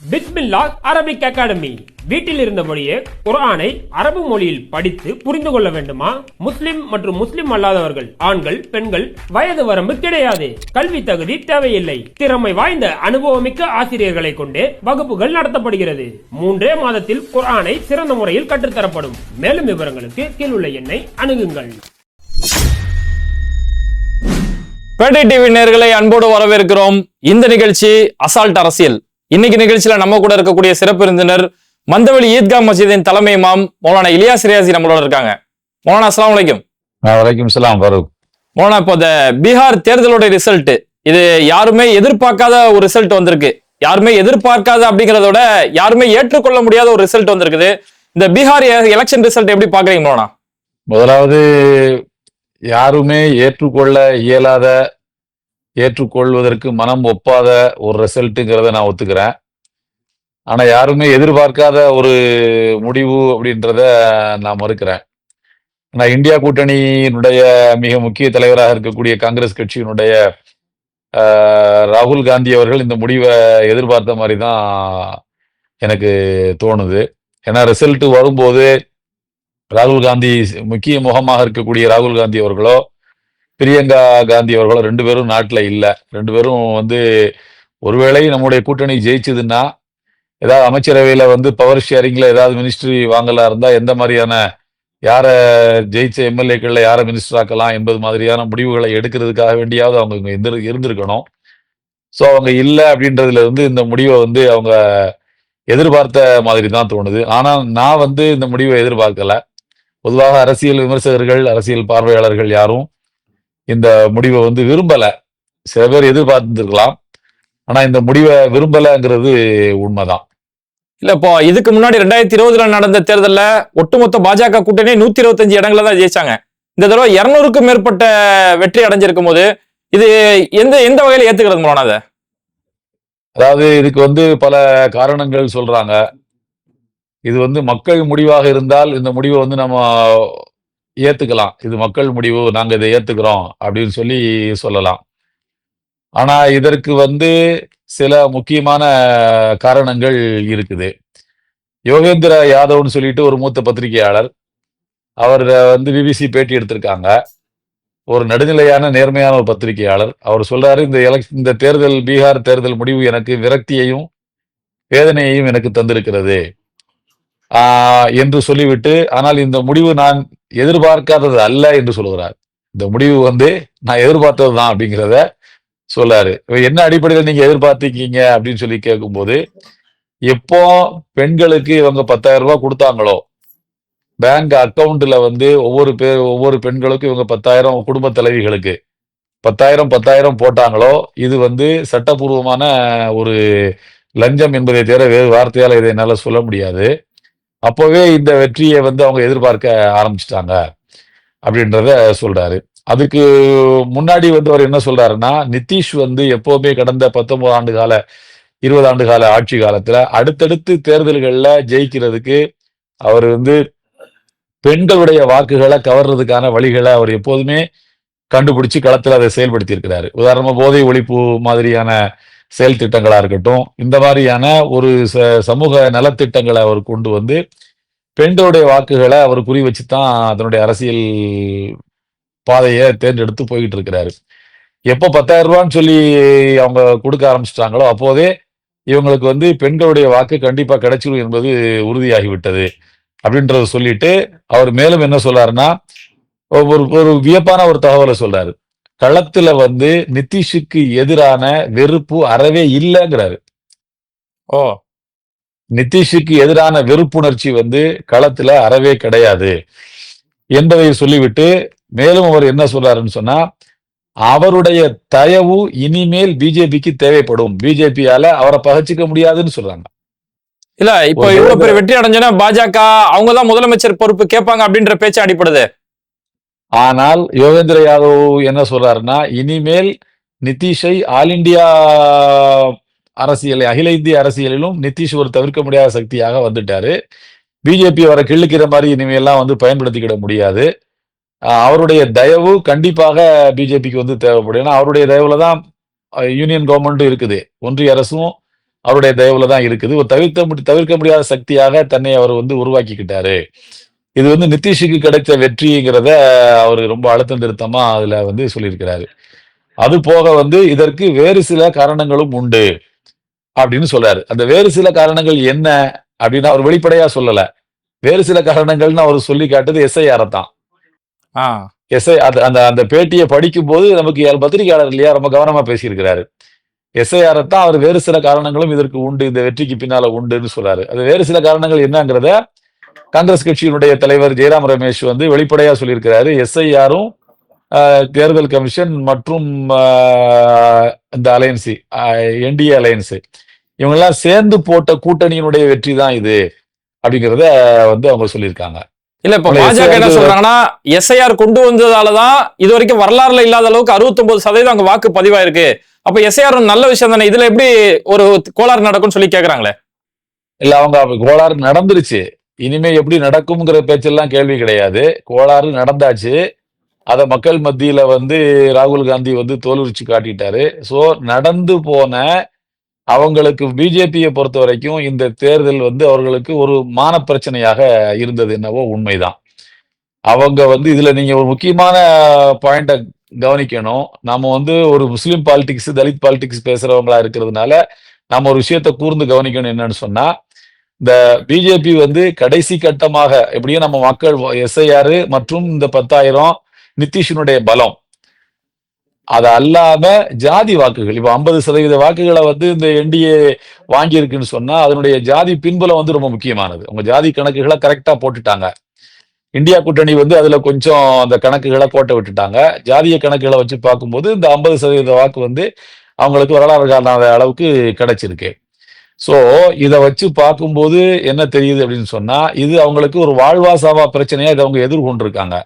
பிஸ்மில்லா Arabic academy. வீட்டில் இருந்தபடியே குர்ஆனை அரபு மொழியில் படித்து புரிந்து கொள்ள வேண்டுமா? முஸ்லிம் மற்றும் முஸ்லிம் அல்லாதவர்கள், ஆண்கள், பெண்கள், வயது வரம்பு கிடையாது. கல்வி தகுதி தேவையில்லை. திறமை வாய்ந்த அனுபவமிக்க ஆசிரியர்களை கொண்டே வகுப்புகள் நடத்தப்படுகிறது. 3 மாதத்தில் குர்ஆனை சிறந்த முறையில் கற்றுத்தரப்படும். மேலும் விவரங்களுக்கு கீழுள்ள எண்ணை அணுகுங்கள். பேட்டை டிவி நேயர்களை அன்போடு வரவேற்கிறோம். இந்த நிகழ்ச்சி அசால்ட் அரசியல். இன்னைக்கு நிகழ்ச்சியில நம்ம கூட இருக்கக்கூடிய சிறப்பு விருந்தினர் மந்தவெளி ஈத்கா மஸ்ஜிதின் தலைமை இமாம் மௌலானா இலியாஸ் ரியாசி நம்மளோட இருக்காங்க. மௌலானா அஸ்ஸலாமு அலைக்கும். வலைக்கும் சலாம் ஃபரூக். மௌலானா, இப்போ இந்த பீகார் தேர்தலோட ரிசல்ட், இது யாருமே எதிர்பார்க்காத ஒரு ரிசல்ட் வந்திருக்கு. யாருமே எதிர்பார்க்காத அப்படிங்கறதோட யாருமே ஏற்றுக்கொள்ள முடியாத ஒரு ரிசல்ட் வந்திருக்குது. இந்த பீகார் எலெக்ஷன் ரிசல்ட் எப்படி பாக்குறீங்க மௌலானா? முதலாவது, யாருமே ஏற்றுக்கொள்ள இயலாத, ஏற்றுக்கொள்வதற்கு மனம் ஒப்பாத ஒரு ரிசல்ட்டுங்கிறத நான் ஒத்துக்கிறேன். ஆனா யாருமே எதிர்பார்க்காத ஒரு முடிவு அப்படின்றத நான் மறுக்கிறேன். நான் இந்தியா கூட்டணியினுடைய மிக முக்கிய தலைவராக இருக்கக்கூடிய காங்கிரஸ் கட்சியினுடைய ராகுல் காந்தி அவர்கள் இந்த முடிவை எதிர்பார்த்த மாதிரி தான் எனக்கு தோணுது. ஏன்னா ரிசல்ட் வரும்போது ராகுல் காந்தி, முக்கிய முகமாக இருக்கக்கூடிய ராகுல் காந்தி அவர்களோ பிரியங்கா காந்தி அவர்களோ 2 பேரும் நாட்டில் இல்லை. 2 பேரும் ஒருவேளை நம்முடைய கூட்டணி ஜெயிச்சதுன்னா ஏதாவது அமைச்சரவையில் பவர் ஷேரிங்கில் ஏதாவது மினிஸ்ட்ரி வாங்கலா இருந்தால் எந்த மாதிரியான, யாரை ஜெயிச்ச எம்எல்ஏக்களில் யாரை மினிஸ்டர் ஆக்கலாம் என்பது மாதிரியான முடிவுகளை எடுக்கிறதுக்காக வேண்டியாவது அவங்க இங்கே இருந்திருக்கணும். ஸோ அவங்க இல்லை அப்படின்றதுல இந்த முடிவை அவங்க எதிர்பார்த்த மாதிரி தான் தோணுது. ஆனால் நான் இந்த முடிவை எதிர்பார்க்கல. பொதுவாக அரசியல் விமர்சகர்கள், அரசியல் பார்வையாளர்கள் யாரும் இந்த முடிவை விரும்பல. சில பேர் எதிர்பார்த்துருக்கலாம், ஆனா இந்த முடிவை விரும்பலங்கிறது உண்மைதான். இல்ல, இப்போ இதுக்கு முன்னாடி 2020 நடந்த தேர்தல்ல ஒட்டுமொத்த பாஜக கூட்டணி 125 இடங்களை தான் ஜெயிச்சாங்க. இந்த தடவை 200க்கும் மேற்பட்ட வெற்றி அடைஞ்சிருக்கும் போது இது எந்த வகையில ஏத்துக்கிறது மௌலானா? அதாவது இதுக்கு பல காரணங்கள் சொல்றாங்க. இது மக்கள் முடிவாக இருந்தால் இந்த முடிவை நம்ம ஏத்துக்கலாம். இது மக்கள் முடிவு, நாங்க இதை ஏத்துக்கிறோம் அப்படின்னு சொல்லலாம். ஆனா இதற்கு சில முக்கியமான காரணங்கள் இருக்குது. யோகேந்திர யாதவ்னு சொல்லிட்டு ஒரு மூத்த பத்திரிகையாளர், அவர் பிபிசி பேட்டி எடுத்திருக்காங்க. ஒரு நடுநிலையான நேர்மையான ஒரு பத்திரிகையாளர். அவர் சொல்றாரு, இந்த தேர்தல், பீகார் தேர்தல் முடிவு எனக்கு விரக்தியையும் வேதனையையும் எனக்கு தந்திருக்கிறது என்று சொல்லிவிட்டு, ஆனால் இந்த முடிவு நான் எதிர்பார்க்காதது அல்ல என்று சொல்கிறார். இந்த முடிவு நான் எதிர்பார்த்தது தான் அப்படிங்கிறத சொல்லாரு. என்ன அடிப்படையில் நீங்க எதிர்பார்த்திருக்கீங்க அப்படின்னு சொல்லி கேட்கும்போது, எப்போ பெண்களுக்கு இவங்க 10,000 ரூபாய் கொடுத்தாங்களோ, பேங்க் அக்கௌண்ட்ல ஒவ்வொரு பெண்களுக்கும் இவங்க 10,000, குடும்ப தலைவிகளுக்கு 10,000 போட்டாங்களோ, இது சட்டபூர்வமான ஒரு லஞ்சம் என்பதை தவிர வேறு வார்த்தையால இதை என்னால சொல்ல முடியாது. அப்போவே இந்த வெற்றியை அவங்க எதிர்பார்க்க ஆரம்பிச்சிட்டாங்க அப்படின்றத சொல்றாரு. அதுக்கு முன்னாடி அவர் என்ன சொல்றாருன்னா, நிதிஷ் எப்பவுமே கடந்த 19 ஆண்டு கால 20 ஆண்டு கால ஆட்சி காலத்துல அடுத்தடுத்து தேர்தல்கள்ல ஜெயிக்கிறதுக்கு அவர் பெண்களுடைய வாக்குகளை கவர்றதுக்கான வழிகளை அவர் எப்போதுமே கண்டுபிடிச்சு களத்துல அதை செயல்படுத்தி இருக்கிறாரு. உதாரணமா போதை ஒழிப்பு மாதிரியான செயல் திட்டங்களா இருக்கட்டும், இந்த மாதிரியான ஒரு சமூக நலத்திட்டங்களை அவர் கொண்டு பெண்களுடைய வாக்குகளை அவர் குறி வச்சுதான் அதனுடைய அரசியல் பாதையை தேர்ந்தெடுத்து போய்கிட்டு இருக்கிறாரு. எப்போ 10,000 ரூபான்னு சொல்லி அவங்க கொடுக்க ஆரம்பிச்சிட்டாங்களோ அப்போதே இவங்களுக்கு பெண்களுடைய வாக்கு கண்டிப்பா கிடைச்சிடும் என்பது உறுதியாகிவிட்டது அப்படின்றத சொல்லிட்டு அவர் மேலும் என்ன சொல்றாருன்னா, ஒரு வியப்பான ஒரு தகவலை சொல்றாரு. களத்துல நிதிஷுக்கு எதிரான வெறுப்பு அறவே இல்லைங்கிறாரு. நிதிஷுக்கு எதிரான வெறுப்புணர்ச்சி களத்துல அறவே கிடையாது என்பதை சொல்லிவிட்டு மேலும் அவர் என்ன சொல்றாருன்னு சொன்னா, அவருடைய தயவு இனிமேல் பிஜேபிக்கு தேவைப்படும், பிஜேபியால அவரை பகச்சிக்க முடியாதுன்னு சொல்றாங்க. இல்ல, இப்போ இவ்வளவு பெரிய வெற்றி அடைஞ்சனா பாஜக அவங்கதான் முதலமைச்சர் பொறுப்பு கேட்பாங்க அப்படின்ற பேச்சு அடிப்படுது. ஆனால் யோகேந்திர யாதவ் என்ன சொல்றாருன்னா, இனிமேல் நிதிஷை ஆல் இண்டியா அரசியல், அகில இந்திய அரசியலிலும் நிதிஷ் ஒரு தவிர்க்க முடியாத சக்தியாக வந்துட்டாரு. பிஜேபி அவரை கிள்ளுக்கிற மாதிரி இனிமேல்லாம் பயன்படுத்திக்கிட முடியாது. அவருடைய தயவு கண்டிப்பாக பிஜேபிக்கு தேவைப்படும். ஏன்னா அவருடைய தயவுல தான் யூனியன் கவர்மெண்ட்டும் இருக்குது, ஒன்றிய அரசும் அவருடைய தயவுல தான் இருக்குது. ஒரு தவிர்க்க முடியாத சக்தியாக தன்னை அவர் வந்து உருவாக்கிக்கிட்டாரு. இது வந்து நிதிஷுக்கு கிடைத்த வெற்றிங்கிறத அவர் ரொம்ப அழுத்தம் திருத்தமா அதுல வந்து சொல்லியிருக்கிறாரு. அது போக வந்து இதற்கு வேறு சில காரணங்களும் உண்டு அப்படின்னு சொல்றாரு. அந்த வேறு சில காரணங்கள் என்ன அப்படின்னு அவர் வெளிப்படையா சொல்லல. வேறு சில காரணங்கள்னு அவர் சொல்லி காட்டுது எஸ்ஐஆர் தான். ஆ அந்த அந்த அந்த பேட்டியை படிக்கும் போது நமக்கு பத்திரிகையாளர் இல்லையா ரொம்ப கவனமா பேசியிருக்கிறாரு. எஸ்ஐஆர் தான் அவர் வேறு சில காரணங்களும் இதற்கு உண்டு, இந்த வெற்றிக்கு பின்னால உண்டுன்னு சொல்றாரு. அது வேறு சில காரணங்கள் என்னங்கிறத காங்கிரஸ் கட்சியினுடைய தலைவர் ஜெயராம் ரமேஷ் வந்து வெளிப்படையா சொல்லியிருக்கிறாரு. எஸ்ஐஆரும் தேர்தல் கமிஷன் மற்றும் இந்த அலையன்ஸ் என்டிஏ அலையன்ஸ் இவங்கெல்லாம் சேர்ந்து போட்ட கூட்டணியினுடைய வெற்றி தான் இது அப்படிங்கிறத வந்து அவங்க சொல்லியிருக்காங்க. இல்ல இப்ப பாஜக என்ன சொல்றாங்கன்னா எஸ்ஐஆர் கொண்டு வந்ததாலதான் இது வரைக்கும் வரலாறுல இல்லாத அளவுக்கு 69% அங்க வாக்கு பதிவாயிருக்கு. அப்ப எஸ்ஐஆர் நல்ல விஷயம் தானே, இதுல எப்படி ஒரு கோளாறு நடக்கும்னு சொல்லி கேக்குறாங்களே. இல்ல அவங்க கோளாறு நடந்துருச்சு, இனிமே எப்படி நடக்கும்ங்கிற பேச்செல்லாம் கேள்வி கிடையாது. கோளாறு நடந்தாச்சு, அத மக்கள் மத்தியில வந்து ராகுல் காந்தி வந்து தோலுரிச்சு காட்டிட்டாரு. சோ நடந்து போன அவங்களுக்கு பிஜேபியை பொறுத்த வரைக்கும் இந்த தேர்தல் வந்து அவர்களுக்கு ஒரு மான பிரச்சனையாக இருந்தது என்னவோ உண்மைதான். அவங்க வந்து இதுல நீங்க ஒரு முக்கியமான பாயிண்ட கவனிக்கணும். நாம வந்து ஒரு முஸ்லிம் பாலிடிக்ஸ் தலித் பாலிடிக்ஸ் பேசுறவங்களா இருக்கிறதுனால நம்ம ஒரு விஷயத்த கூர்ந்து கவனிக்கணும். என்னன்னு சொன்னா, இந்த பிஜேபி வந்து கடைசி கட்டமாக எப்படியும் நம்ம மக்கள் எஸ்ஐஆர் மற்றும் இந்த 10,000 நிதிஷினுடைய பலம், அது அல்லாம ஜாதி வாக்குகள் இப்ப 50% வாக்குகளை வந்து இந்த என்டிஏ வாங்கி இருக்குன்னு சொன்னா அதனுடைய ஜாதி பின்புலம் வந்து ரொம்ப முக்கியமானது. அவங்க ஜாதி கணக்குகளை கரெக்டா போட்டுட்டாங்க. இந்தியா கூட்டணி வந்து அதுல கொஞ்சம் அந்த கணக்குகளை கோட்டை விட்டுட்டாங்க. ஜாதிய கணக்குகளை வச்சு பார்க்கும்போது இந்த 50% வாக்கு வந்து அவங்களுக்கு வரலாறு காணாத அளவுக்கு கிடைச்சிருக்கு. சோ இத வச்சு பார்க்கும்போது என்ன தெரியுது அப்படின்னு சொன்னா, இது அவங்களுக்கு ஒரு வாழ்வாசாவா பிரச்சனையா இதை அவங்க எதிர்கொண்டிருக்காங்க.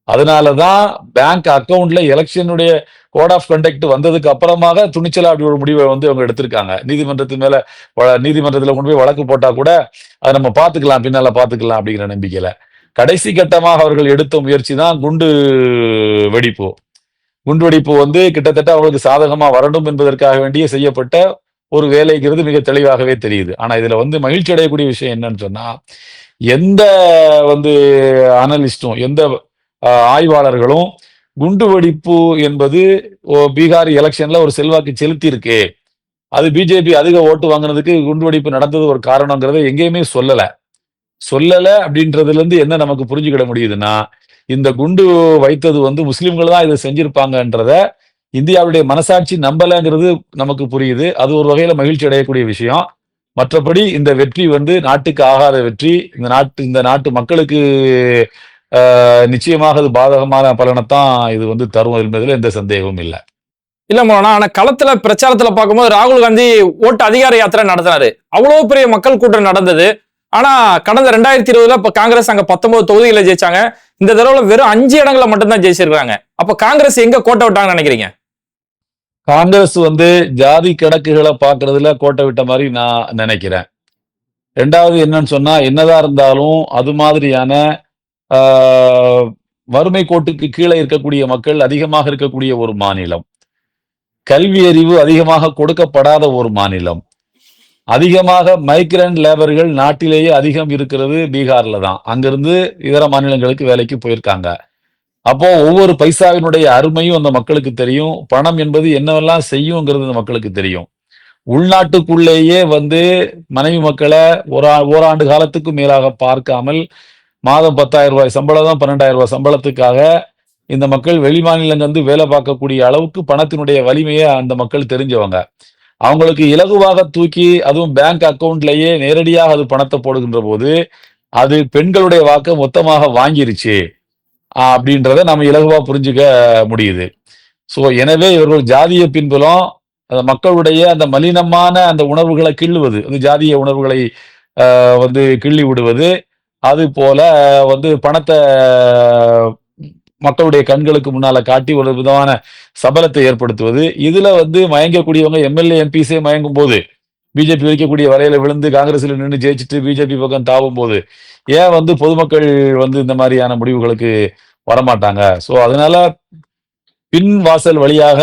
அதனாலதான் பேங்க் அக்கவுண்ட்ல எலெக்ஷனுடைய கோட் ஆஃப் கண்டக்ட் வந்ததுக்கு அப்புறமாக துணிச்சலா அப்படி ஒரு முடிவை வந்து அவங்க எடுத்திருக்காங்க. நீதிமன்றத்துல கொண்டு போய் வழக்கு போட்டா கூட அதை நம்ம பாத்துக்கலாம், பின்னால பாத்துக்கலாம் அப்படிங்கிற நம்பிக்கையில கடைசி கட்டமாக அவர்கள் எடுத்த முயற்சி தான் குண்டு வெடிப்பு. குண்டு வெடிப்பு வந்து கிட்டத்தட்ட அவங்களுக்கு சாதகமா வரணும் என்பதற்காக வேண்டிய செய்யப்பட்ட ஒரு வேலைங்கிறது மிக தெளிவாகவே தெரியுது. ஆனா இதுல வந்து மகிழ்ச்சி அடையக்கூடிய விஷயம் என்னன்னு சொன்னா, எந்த வந்து அனலிஸ்டும் எந்த ஆய்வாளர்களும் குண்டு வெடிப்பு என்பது பீகார் எலெக்ஷன்ல ஒரு செல்வாக்கு செலுத்தி இருக்கு, அது பிஜேபி அதிக ஓட்டு வாங்கினதுக்கு குண்டு வெடிப்பு நடந்தது ஒரு காரணங்கிறத எங்கேயுமே சொல்லல அப்படின்றதுல இருந்து என்ன நமக்கு புரிஞ்சுக்கிட முடியுதுன்னா, இந்த குண்டு வைத்தது வந்து முஸ்லிம்கள் தான் இதை செஞ்சிருப்பாங்கன்றத இந்தியாவுடைய மனசாட்சி நம்பலங்கிறது நமக்கு புரியுது. அது ஒரு வகையில மகிழ்ச்சி அடையக்கூடிய விஷயம். மற்றபடி இந்த வெற்றி வந்து நாட்டுக்கு ஆகாத வெற்றி, இந்த நாட்டு மக்களுக்கு நிச்சயமாக அது பாதகமான பலனைத்தான் இது வந்து தரும் என்பதில் எந்த சந்தேகமும் இல்லை. இல்ல மோனா, ஆனா களத்துல பிரச்சாரத்துல பார்க்கும்போது ராகுல் காந்தி ஓட்டு அதிகார யாத்திரை நடத்தினாரு. அவ்வளவு பெரிய மக்கள் கூட்டம் நடந்தது. ஆனா கடந்த 2020 இப்ப காங்கிரஸ் அங்க 19 தொகுதிகளை ஜெயிச்சாங்க. இந்த தடவை வெறும் 5 இடங்களை மட்டும்தான் ஜெயிச்சிருக்காங்க. அப்ப காங்கிரஸ் எங்க கோட்டை விட்டாங்கன்னு நினைக்கிறீங்க? காங்கிரஸ் வந்து ஜாதி கணக்குகளை பாக்குறதுல கோட்டை விட்ட மாதிரி நான் நினைக்கிறேன். ரெண்டாவது என்னன்னு சொன்னா, என்னதான் இருந்தாலும் அது மாதிரியான வறுமை கோட்டுக்கு கீழே இருக்கக்கூடிய மக்கள் அதிகமாக இருக்கக்கூடிய ஒரு மாநிலம், கல்வி அறிவு அதிகமாக கொடுக்கப்படாத ஒரு மாநிலம், அதிகமாக மைக்ரண்ட் லேபர்கள் நாட்டிலேயே அதிகம் இருக்கிறது பீகார்ல தான். அங்கிருந்து இதர மாநிலங்களுக்கு வேலைக்கு போயிருக்காங்க. அப்போ ஒவ்வொரு பைசாவினுடைய அருமையும் அந்த மக்களுக்கு தெரியும். பணம் என்பது என்னவெல்லாம் செய்யுங்கிறது அந்த மக்களுக்கு தெரியும். உள்நாட்டுக்குள்ளேயே வந்து மனைவி மக்களை ஓராண்டு காலத்துக்கு மேலாக பார்க்காமல் மாதம் 10,000 ரூபாய் சம்பளம் தான் 12,000 ரூபாய் சம்பளத்துக்காக இந்த மக்கள் வெளி மாநிலங்கள் வந்து வேலை பார்க்கக்கூடிய அளவுக்கு பணத்தினுடைய வலிமையை அந்த மக்கள் தெரிஞ்சவங்க. அவங்களுக்கு இலகுவாக தூக்கி அதுவும் பேங்க் அக்கவுண்ட்லயே நேரடியாக அது பணத்தை போடுகின்ற போது அது பெண்களுடைய வாக்கை மொத்தமாக வாங்கிருச்சு அப்படின்றத நம்ம இலகுவா புரிஞ்சுக்க முடியுது. சோ எனவே இவர்கள் ஜாதிய பின்புலம், அந்த மக்களுடைய அந்த மலினமான அந்த உணர்வுகளை கிள்ளுவது, அந்த ஜாதிய உணர்வுகளை வந்து கிள்ளி விடுவது, அது போல வந்து பணத்தை மக்களுடைய கண்களுக்கு முன்னால காட்டி ஒரு விதமான சபலத்தை ஏற்படுத்துவது, இதுல வந்து மயங்கக்கூடியவங்க எம்எல்ஏ எம்பிஸே மயங்கும் போது, பிஜேபி வைக்கக்கூடிய வரையில விழுந்து காங்கிரஸ்ல நின்று ஜெயிச்சுட்டு பிஜேபி பக்கம் தாவும் போது ஏன் வந்து பொதுமக்கள் வந்து இந்த மாதிரியான முடிவுகளுக்கு வரமாட்டாங்க? சோ அதனால பின் வாசல் வழியாக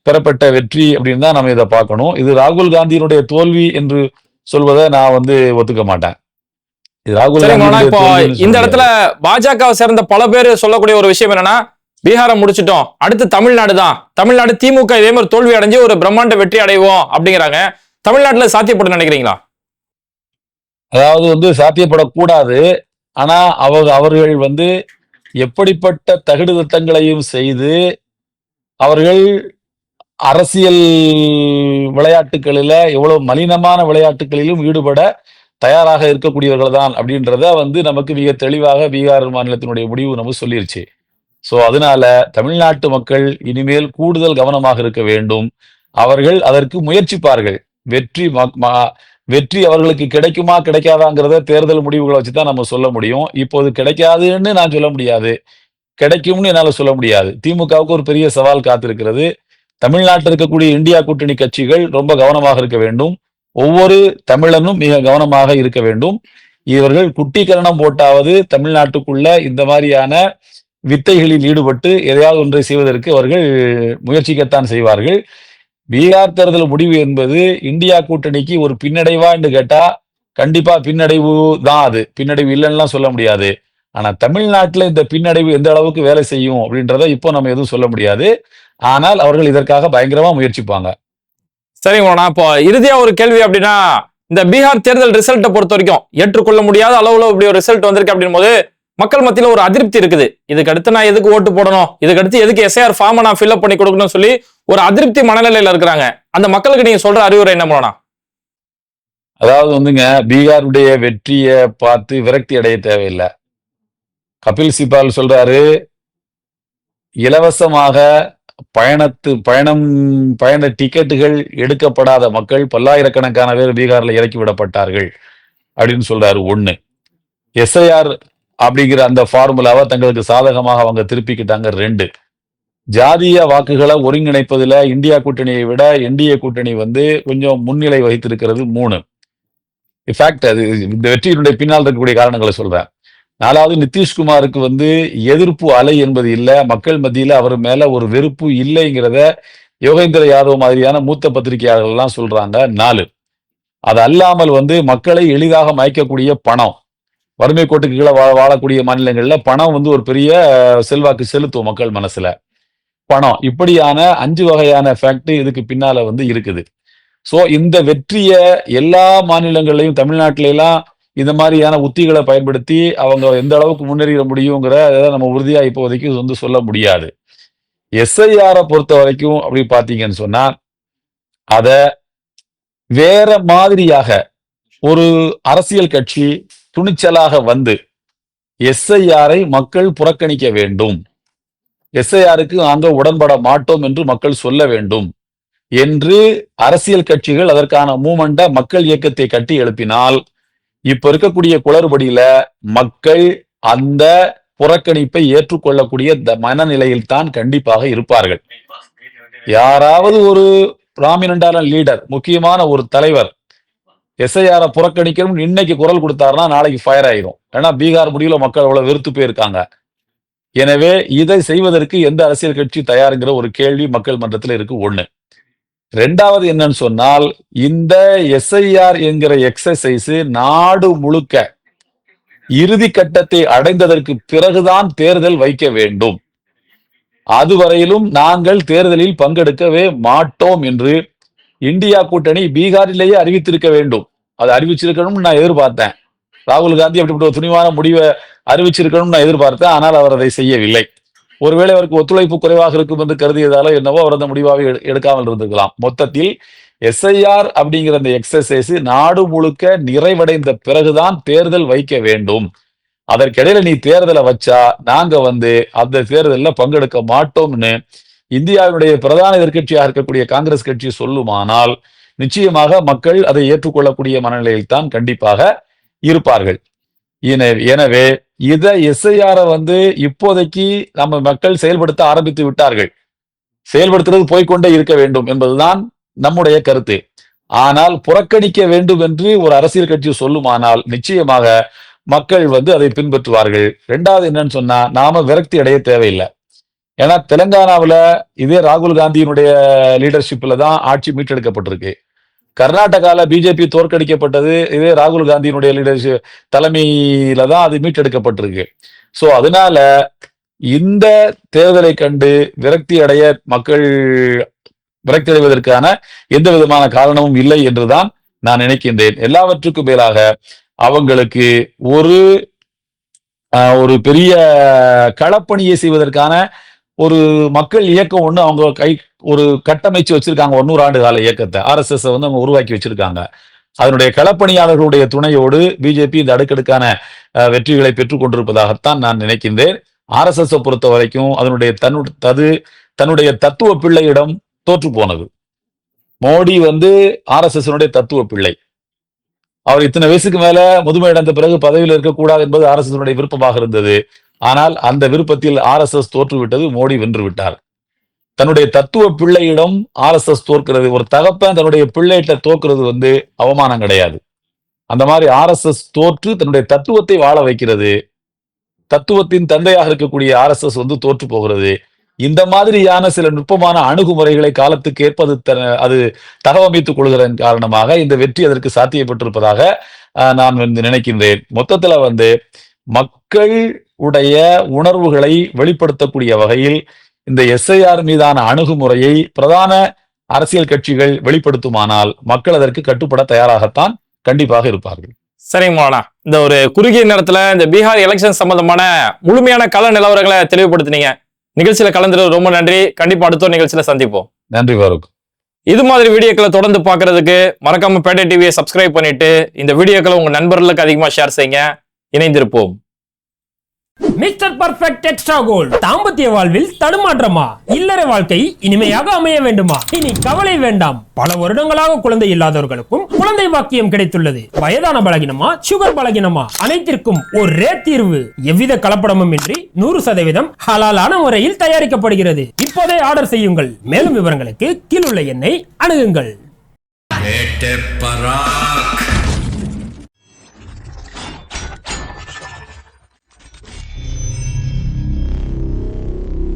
பெறப்பட்ட வெற்றி அப்படின்னு தான் நம்ம இதை பார்க்கணும். இது ராகுல் காந்தியினுடைய தோல்வி என்று சொல்வதை நான் ஒத்துக்க மாட்டேன். இது ராகுல் சரிங்க மௌலானா, காந்தியினுடைய இப்போ தோல்வின்னு இந்த சொல்ல இடத்துல முடியாது. பாஜகவை சேர்ந்த பல பேர் சொல்லக்கூடிய ஒரு விஷயம் என்னன்னா, பீகாரை முடிச்சிட்டோம், அடுத்து தமிழ்நாடு தான். தமிழ்நாடு திமுக இதே மாதிரி தோல்வி அடைஞ்சு ஒரு பிரம்மாண்ட வெற்றி அடைவோம் அப்படிங்கிறாங்க. தமிழ்நாட்டுல சாத்தியப்படும் நினைக்கிறீங்களா? அதாவது சாத்தியப்படக்கூடாது. ஆனா அவர்கள் எப்படிப்பட்ட தகுடு திட்டங்களையும் செய்து அவர்கள் அரசியல் விளையாட்டுகளில எவ்வளவு மலினமான விளையாட்டுகளிலும் ஈடுபட தயாராக இருக்கக்கூடியவர்கள் தான் அப்படின்றத நமக்கு மிக தெளிவாக பீகார் மாநிலத்தினுடைய முடிவு நம்ம சொல்லிருச்சு. சோ அதனால தமிழ்நாட்டு மக்கள் இனிமேல் கூடுதல் கவனமாக இருக்க வேண்டும். அவர்கள் அதற்கு முயற்சிப்பார்கள். வெற்றி அவர்களுக்கு கிடைக்குமா கிடைக்காதாங்கிறத தேர்தல் முடிவுகளை வச்சுதான் நம்ம சொல்ல முடியும். இப்போது கிடைக்காதுன்னு நான் சொல்ல முடியாது, கிடைக்கும்னு என்னால சொல்ல முடியாது. திமுகவுக்கு ஒரு பெரிய சவால் காத்திருக்கிறது. தமிழ்நாட்டில் இருக்கக்கூடிய இந்தியா கூட்டணி கட்சிகள் ரொம்ப கவனமாக இருக்க வேண்டும். ஒவ்வொரு தமிழனும் மிக கவனமாக இருக்க வேண்டும். இவர்கள் குட்டிக்கரணம் போட்டாவது தமிழ்நாட்டுக்குள்ள இந்த மாதிரியான வித்தைகளில் ஈடுபட்டு எதையாவது ஒன்றை செய்வதற்கு அவர்கள் முயற்சிக்கத்தான் செய்வார்கள். பீகார் தேர்தல் முடிவு என்பது இந்தியா கூட்டணிக்கு ஒரு பின்னடைவா என்று கேட்டா கண்டிப்பா பின்னடைவு தான். அது பின்னடைவு இல்லைன்னா சொல்ல முடியாது. ஆனா தமிழ்நாட்டுல இந்த பின்னடைவு எந்த அளவுக்கு வேலை செய்யும் அப்படின்றத இப்போ நம்ம எதுவும் சொல்ல முடியாது. ஆனால் அவர்கள் இதற்காக பயங்கரமா முயற்சிப்பாங்க. சரிங்க மௌலானா, இப்போ இறுதியா ஒரு கேள்வி அப்படின்னா, இந்த பீகார் தேர்தல் ரிசல்ட்டை பொறுத்த வரைக்கும் ஏற்றுக்கொள்ள முடியாத அளவுல இப்படி ஒரு ரிசல்ட் வந்திருக்கு அப்படின் போது மக்கள் மத்தியில ஒரு அதிருப்தி இருக்குது. இதுக்கு அடுத்து நான் எதுக்கு ஓட்டு போடணும், இதுக்கு அடுத்து எதுக்கு எஸ்ஐஆர் ஃபார்மை நான் ஃபில்அப் பண்ணி கொடுக்கணும்னு சொல்லி ஒரு அதிருப்தி மனநிலையில இருக்கிறாங்க. அந்த மக்களுக்கு நீங்க சொல்ற அறிவுரை என்ன மௌலானா? அதாவது பீகாருடைய வெற்றியை பார்த்து விரக்தி அடைய தேவையில்லை. கபில் சிபால் சொல்றாரு, இலவசமாக பயண டிக்கெட்டுகள் எடுக்கப்படாத மக்கள் பல்லாயிரக்கணக்கான பேர் பீகார்ல இறக்கி விடப்பட்டார்கள் அப்படின்னு சொல்றாரு. ஒண்ணு, எஸ்ஐஆர் அப்படிங்கிற அந்த ஃபார்முலாவை தங்களுக்கு சாதகமாக அவங்க திருப்பிக்கிட்டாங்க. 2, ஜாதிய வாக்குகளை ஒருங்கிணைப்பதுல இந்தியா கூட்டணியை விட என்டிஏ கூட்டணி கொஞ்சம் முன்னிலை வகித்திருக்கிறது. 3, இன்ஃபேக்ட் அது இந்த வெற்றியினுடைய பின்னால் இருக்கக்கூடிய காரணங்களை சொல்றேன். 4வது, நிதிஷ்குமாருக்கு எதிர்ப்பு அலை என்பது இல்லை. மக்கள் மத்தியில அவர் மேல ஒரு வெறுப்பு இல்லைங்கிறத யோகேந்திர யாதவ் மாதிரியான மூத்த பத்திரிகையாளர்கள் எல்லாம் சொல்றாங்க. 4, அது அல்லாமல் மக்களை எளிதாக மயக்கக்கூடிய பணம், வறுமை கோட்டுக்கு கீழே வாழக்கூடிய மாநிலங்கள்ல பணம் ஒரு பெரிய செல்வாக்கு செலுத்தும் மக்கள் மனசுல. பணம், இப்படியான 5 வகையான ஃபேக்ட் இதுக்கு பின்னால இருக்குது. சோ இந்த வெற்றிய எல்லா மாநிலங்கள்லயும் தமிழ்நாட்டில எல்லாம் இந்த மாதிரியான உத்திகளை பயன்படுத்தி அவங்க எந்த அளவுக்கு முன்னேறிட முடியுங்கிற நம்ம உறுதியா இப்போதைக்கு சொல்ல முடியாது. எஸ்ஐஆரை பொறுத்த வரைக்கும் அப்படி பாத்தீங்கன்னு சொன்னா அத வேற மாதிரியாக ஒரு அரசியல் கட்சி துணிச்சலாக எஸ்ஐஆரை மக்கள் புறக்கணிக்க வேண்டும், எஸ்ஐஆருக்கு நாங்க உடன்பட மாட்டோம் என்று மக்கள் சொல்ல வேண்டும் என்று அரசியல் கட்சிகள் அதற்கான மூமெண்ட மக்கள் இயக்கத்தை கட்டி எழுப்பினால் இப்ப இருக்கக்கூடிய குளறுபடியில மக்கள் அந்த புறக்கணிப்பை ஏற்றுக்கொள்ளக்கூடிய மனநிலையில் தான் கண்டிப்பாக இருப்பார்கள். யாராவது ஒரு ப்ராமினண்டான லீடர், முக்கியமான ஒரு தலைவர் எஸ்ஐஆரை புறக்கணிக்கணும் இன்னைக்கு குரல் கொடுத்தாருன்னா நாளைக்கு ஃபயர் ஆயிரும். ஏன்னா பீகார் முடிவுல மக்கள் அவ்வளவு வெறுத்து போயிருக்காங்க. எனவே இதை செய்வதற்கு எந்த அரசியல் கட்சி தயாருங்கிற ஒரு கேள்வி மக்கள் மன்றத்தில் இருக்கு. 1. 2வது என்னன்னு சொன்னால், இந்த எஸ்ஐஆர் என்கிற எக்ஸசைஸ் நாடு முழுக்க இறுதி கட்டத்தை அடைந்ததற்கு பிறகுதான் தேர்தல் வைக்க வேண்டும். அதுவரையிலும் நாங்கள் தேர்தலில் பங்கெடுக்கவே மாட்டோம் என்று இந்தியா கூட்டணி பீகாரிலேயே அறிவித்திருக்க வேண்டும். அதை அறிவிச்சிருக்கணும்னு நான் எதிர்பார்த்தேன். ராகுல் காந்தி அப்படிப்பட்ட ஒரு துணிவான முடிவை அறிவிச்சிருக்கணும்னு நான் எதிர்பார்த்தேன். ஆனால் அவர் அதை செய்யவில்லை. ஒருவேளை அவருக்கு ஒத்துழைப்பு குறைவாக இருக்கும் என்று கருதியதால என்னவோ அவர் அந்த முடிவாக எடுக்காமல் இருந்திருக்கலாம். மொத்தத்தில் எஸ்ஐஆர் அப்படிங்கிற அந்த எக்ஸசைஸ் நாடு முழுக்க நிறைவடைந்த பிறகுதான் தேர்தல் வைக்க வேண்டும். அதற்கிடையில நீ தேர்தலை வச்சா நாங்க அந்த தேர்தலில் பங்கெடுக்க மாட்டோம்னு இந்தியாவுடைய பிரதான எதிர்க்கட்சியாக இருக்கக்கூடிய காங்கிரஸ் கட்சி சொல்லுமானால் நிச்சயமாக மக்கள் அதை ஏற்றுக்கொள்ளக்கூடிய மனநிலையில் தான் கண்டிப்பாக இருப்பார்கள். எனவே இதை எஸ்ஐஆரை இப்போதைக்கு நம்ம மக்கள் செயல்படுத்த ஆரம்பித்து விட்டார்கள். செயல்படுத்துறது போய்கொண்டே இருக்க வேண்டும் என்பதுதான் நம்முடைய கருத்து. ஆனால் புறக்கணிக்க வேண்டும் என்று ஒரு அரசியல் கட்சி சொல்லுமானால் நிச்சயமாக மக்கள் அதை பின்பற்றுவார்கள். 2வது என்னன்னு சொன்னா, நாம விரக்தி அடைய தேவையில்லை. ஏன்னா தெலுங்கானாவில் இதே ராகுல் காந்தியினுடைய லீடர்ஷிப்ல தான் ஆட்சி மீட்டெடுக்கப்பட்டிருக்கு. கர்நாடகால பிஜேபி தோற்கடிக்கப்பட்டது இதே ராகுல் காந்தியினுடைய லீடர்ஷிப் தலைமையில தான் அது மீட்டெடுக்கப்பட்டிருக்கு. சோ அதனால இந்த தேர்தலை கண்டு மக்கள் விரக்தி அடைவதற்கான எந்த விதமான காரணமும் இல்லை என்றுதான் நான் நினைக்கின்றேன். எல்லாவற்றுக்கும் மேலாக அவங்களுக்கு ஒரு பெரிய களப்பணியை செய்வதற்கான ஒரு மக்கள் இயக்கம் ஒண்ணு அவங்க ஒரு கட்டமைச்சு வச்சிருக்காங்க. 100 ஆண்டு கால இயக்கத்தை RSS வந்து அவங்க உருவாக்கி வச்சிருக்காங்க. அதனுடைய களப்பணியாளர்களுடைய துணையோடு பிஜேபி இந்த அடுக்கடுக்கான வெற்றிகளை பெற்றுக் கொண்டிருப்பதாகத்தான் நான் நினைக்கின்றேன். RSS பொறுத்த வரைக்கும் தன்னுடைய தத்துவ பிள்ளையிடம் தோற்று போனது. மோடி வந்து RSS தத்துவ பிள்ளை. அவர் இத்தனை வயசுக்கு மேல முதுமை அடைந்த பிறகு பதவியில் இருக்கக்கூடாது என்பது RSS விருப்பமாக இருந்தது. ஆனால் அந்த விருப்பத்தில் RSS தோற்றுவிட்டது, மோடி வென்று விட்டார். தன்னுடைய தத்துவ பிள்ளையிடம் RSS தோற்கிறது. ஒரு தகப்பன் தன்னுடைய பிள்ளைகிட்ட தோற்கிறது வந்து அவமானம் கிடையாது. அந்த மாதிரி RSS தோற்று தன்னுடைய தத்துவத்தை வாழ வைக்கிறது. தத்துவத்தின் தந்தையாக இருக்கக்கூடிய RSS வந்து தோற்று போகிறது. இந்த மாதிரியான சில நுட்பமான அணுகுமுறைகளை காலத்துக்கு ஏற்பது அது தகவமைத்துக் கொள்கிறதன் காரணமாக இந்த வெற்றி அதற்கு சாத்தியப்பட்டிருப்பதாக நான் வந்து நினைக்கின்றேன். மொத்தத்துல வந்து மக்கள் உடைய உணர்வுகளை வெளிப்படுத்தக்கூடிய வகையில் இந்த SIR மீதான அணுகுமுறையை பிரதான அரசியல் கட்சிகள் வெளிப்படுத்துமானால் மக்கள் அதற்கு கட்டுப்பட தயாராகத்தான் கண்டிப்பாக இருப்பார்கள். சரிங்க மோனா, இந்த ஒரு குறுகிய நேரத்துல இந்த பீகார் எலெக்ஷன் சம்பந்தமான முழுமையான கள நிலவரங்களை தெளிவுபடுத்தினீங்க. நிகழ்ச்சியில கலந்துறது ரொம்ப நன்றி. கண்டிப்பா அடுத்த நிகழ்ச்சியில சந்திப்போம். நன்றி பாருக். இது மாதிரி வீடியோக்களை தொடர்ந்து பார்க்கறதுக்கு மறக்காம பேட்டை டிவியை சப்ஸ்கிரைப் பண்ணிட்டு இந்த வீடியோக்களை உங்க நண்பர்களுக்கு அதிகமா ஷேர் செய்யுங்க. இணைந்திருப்போம். Mister perfect extra gold. தாம்பத்திய வாழ்வில் தடுமாற்றமா? இல்லற வாழ்க்கை இனிமையாக அமைய வேண்டுமா? இனி கவலை வேண்டாம். பல வருடங்களாக குழந்தை இல்லாதவர்களுக்கும் குழந்தை பாக்கியம் கிடைத்துள்ளது. வயதான பலகினமா, சுகர் பலகினமா, அனைத்திற்கும் ஒரே தீர்வு. எவ்வித கலப்படமும் இன்றி 100% ஹலாலான முறையில் தயாரிக்கப்படுகிறது. இப்போதே ஆர்டர் செய்யுங்கள். மேலும் விவரங்களுக்கு கீழுள்ள எண்ணை அணுகுங்கள்.